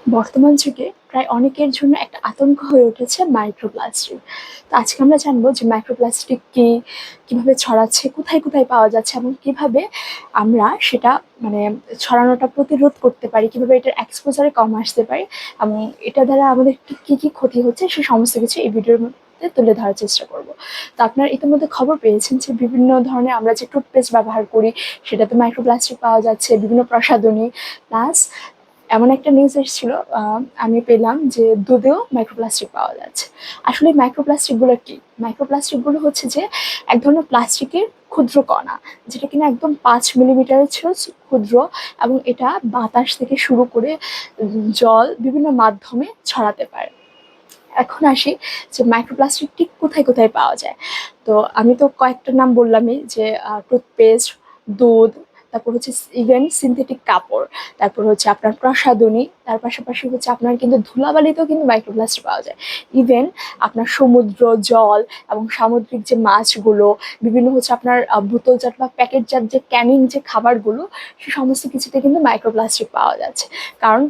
বর্তমান যুগে প্রায় অনেকের জন্য একটা আতঙ্ক হয়ে উঠেছে মাইক্রোপ্লাস্টিক। তো আজকে আমরা জানবো যে মাইক্রোপ্লাস্টিক কি, কিভাবে ছড়াচ্ছে, কোথায় কোথায় পাওয়া যাচ্ছে এবং কিভাবে আমরা সেটা মানে ছড়ানোটা প্রতিরোধ করতে পারি, কিভাবে এটার এক্সপোজারে কম আসতে পারি এবং এটা দ্বারা আমাদের কি কি ক্ষতি হচ্ছে সে সমস্ত কিছু এই ভিডিওর মধ্যে তুলে ধরার চেষ্টা করব। তো আপনারা ইতিমধ্যে খবর পেয়েছেন যে বিভিন্ন ধরনের আমরা যে টুথপেস্ট ব্যবহার করি সেটাতে মাইক্রোপ্লাস্টিক পাওয়া যাচ্ছে, বিভিন্ন প্রসাধনী, প্লাস এমন একটা নিউজ এসেছিল, আমি পেলাম যে দুধেও মাইক্রোপ্লাস্টিক পাওয়া যাচ্ছে। আসলে মাইক্রোপ্লাস্টিকগুলো কি? মাইক্রোপ্লাস্টিকগুলো হচ্ছে যে এক ধরনের প্লাস্টিকের ক্ষুদ্র কণা, যেটা কিনা একদম 5 মিলিমিটারের ছিল ক্ষুদ্র, এবং এটা বাতাস থেকে শুরু করে জল বিভিন্ন মাধ্যমে ছড়াতে পারে। এখন আসি যে মাইক্রোপ্লাস্টিক ঠিক কোথায় কোথায় পাওয়া যায়। তো আমি তো কয়েকটা নাম বললামই, যে টুথপেস্ট, দুধ, তারপর হচ্ছে ইভেন সিনথেটিক কাপড়, তারপর হচ্ছে আপনার প্রসাধনী, তার পাশাপাশি হচ্ছে আপনার কিন্তু ধুলাবালিতেও কিন্তু মাইক্রোপ্লাস্টিক পাওয়া যায়। ইভেন আপনার সমুদ্র জল এবং সামুদ্রিক যে মাছগুলো, বিভিন্ন হচ্ছে আপনার বোতলজাত বা প্যাকেটজাত যে ক্যানিং যে খাবারগুলো, সে সমস্ত কিছুতে কিন্তু মাইক্রোপ্লাস্টিক পাওয়া যাচ্ছে। কারণ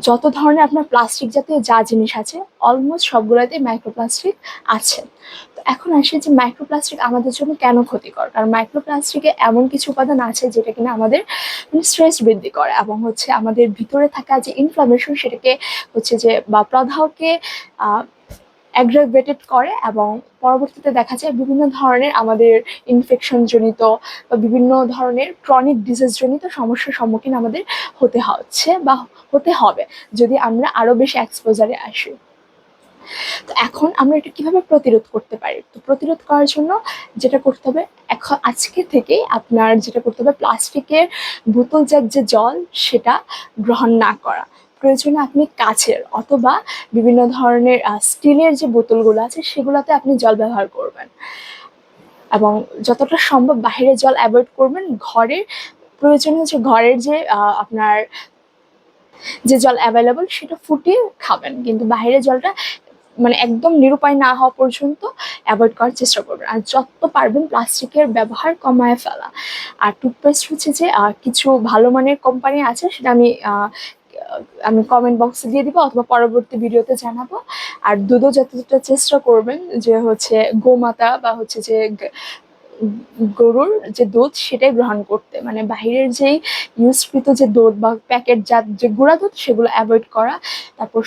যত ধরনের আপনার প্লাস্টিক জাতীয় যা জিনিস আছে অলমোস্ট সবগুলোতেই মাইক্রোপ্লাস্টিক আছে। তো এখন আসে যে মাইক্রোপ্লাস্টিক আমাদের জন্য কেন ক্ষতিকর। কারণ মাইক্রোপ্লাস্টিকে এমন কিছু উপাদান আছে যেটা কিনা আমাদের স্ট্রেস বৃদ্ধি করে এবং হচ্ছে আমাদের ভিতরে থাকা যে ইনফ্লামেশন সেটাকে হচ্ছে যে বা প্রদাহকে অ্যাগ্রাভেটেড করে, এবং পরবর্তীতে দেখা যায় বিভিন্ন ধরনের আমাদের ইনফেকশন জনিত বা বিভিন্ন ধরনের ক্রনিক ডিজিজ জনিত সমস্যার সম্মুখীন আমাদের হতে হচ্ছে বা হতে হবে যদি আমরা আরো বেশি এক্সপোজারে আসি। তো এখন আমরা এটা কিভাবে প্রতিরোধ করতে পারি? তো প্রতিরোধ করার জন্য যেটা করতে হবে, এখন আজকে থেকে আপনার যেটা করতে হবে, প্লাস্টিকের বোতলজাত যে জল সেটা গ্রহণ না করা। প্রয়োজনে আপনি কাচের অথবা বিভিন্ন ধরনের স্টিলের যে বোতলগুলো আছে সেগুলোতে আপনি জল ব্যবহার করবেন, এবং যতটা সম্ভব বাহিরের জল অ্যাভয়েড করবেন। ঘরের প্রয়োজনে হচ্ছে ঘরের যে আপনার যে জল অ্যাভেলেবল সেটা ফুটিয়ে খাবেন, কিন্তু বাইরের জলটা মানে একদম নিরুপায় না হওয়া পর্যন্ত অ্যাভয়েড করার চেষ্টা করবেন। আর যত পারবেন প্লাস্টিকের ব্যবহার কমায় ফেলা। আর টুথপেস্ট হচ্ছে যে কিছু ভালো মানের কোম্পানি আছে, সেটা আমি কমেন্ট বক্সে দিয়ে দিব অথবা পরবর্তী ভিডিওতে জানাবো। আর দুধও যতটা চেষ্টা করবেন যে হচ্ছে গোমাতা বা হচ্ছে যে গরুর যে দুধ সেটাই গ্রহণ করতে, মানে বাহিরের যেই ইউজকৃত যে দুধ বা প্যাকেটজাত যে গুঁড়া দুধ সেগুলো অ্যাভয়েড করা। তারপর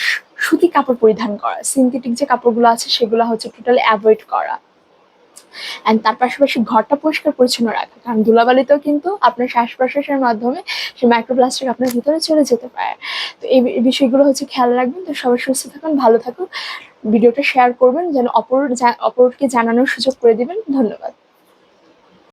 সুতি কাপড় পরিধান করা, সিনথেটিক যে কাপড়গুলো আছে সেগুলো হচ্ছে টোটালি অ্যাভয়েড করা। অ্যান্ড তার পাশাপাশি ঘরটা পরিষ্কার পরিচ্ছন্ন রাখা, কারণ ধুলাবালিতেও কিন্তু আপনার শ্বাস প্রশ্বাসের মাধ্যমে সে মাইক্রোপ্লাস্টিক আপনার ভিতরে চলে যেতে পারে। তো এই বিষয়গুলো হচ্ছে খেয়াল রাখবেন। তো সবাই সুস্থ থাকুন, ভালো থাকুন, ভিডিওটা শেয়ার করবেন যেন অপরকে জানানোর সুযোগ করে দিবেন। ধন্যবাদ।